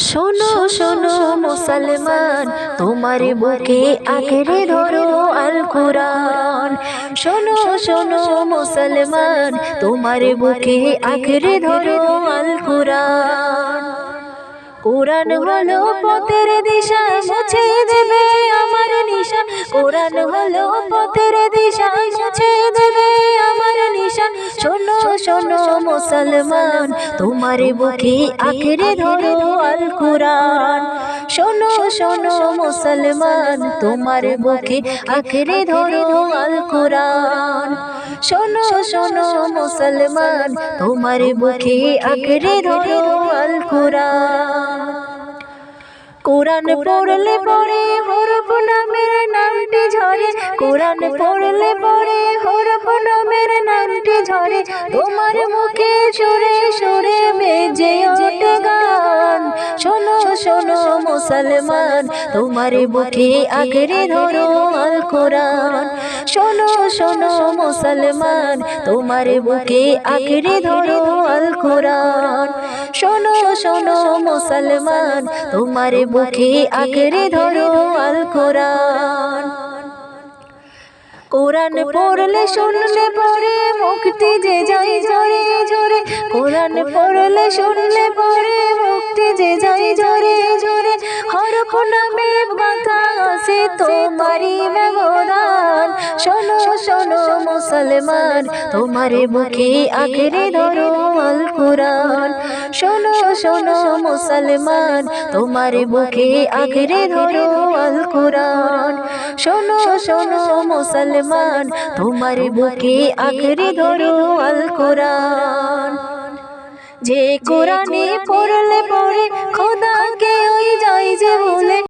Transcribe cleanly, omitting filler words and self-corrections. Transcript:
শোনো শোনো মুসলমান, তোমার বুকে আঁকড়ে ধরো আল কুরআন। শোনো শোনো মুসলমান, তোমার বুকে আঁকড়ে ধরো আল কুরআন। কোরআন হলো পথের দিশা, মুছে দেবে আমার নিশা। কোরআন হলো পথের দিশা, মুছে দেবে আমার নিশা। শোনো শোনো মুসলমান, তোমার বুকে আঁকড়ে ধরো আল কুরআন। শোনো শোনো মুসলমান, তোমার বুকে আঁকড়ে ধরো আল কুরআন। শোনো শোনো মুসলমান, তোমার বুকে আঁকড়ে ধরো আল কুরআন। কোরআন পড়লে পরে হরফ নামের নামটি ঝরে। কোরআন পড়লে পরে হরফ নামের নামটি ঝরে। তোমার মুখে সুরে সুরে বেজে ওঠে গান। শোনো শোনো মুসলমান, তোমার বুকে আঁকড়ে ধরো আল কুরআন। শোনো শোনো মুসলমান, তোমার বুকে আঁকড়ে ধরো আল কুরআন। শোনো শোনো মুসলমান, তোমার বুকে আঁকড়ে ধরো আল কুরআন। কোরআন পড়লে শুনলে পরে মুক্তি যে যায় জোরে জোরে। কোরআন পড়লে শুনলে পরে মুক্তি যে যায় জোরে জোরে। হরফ নামে কথা আছে তোমারই ব্যবধান। শোনো শোনো মুসলমান, তোমার বুকে আঁকড়ে ধরো আল কুরআন। শোনো শোনো মুসলমান, তোমার বুকে আঁকড়ে ধরো আল কুরআন। শোনো শোনো মুসলমান, তোমার বুকে আঁকড়ে ধরো আল কুরআন। যে কোরআনে পড়লে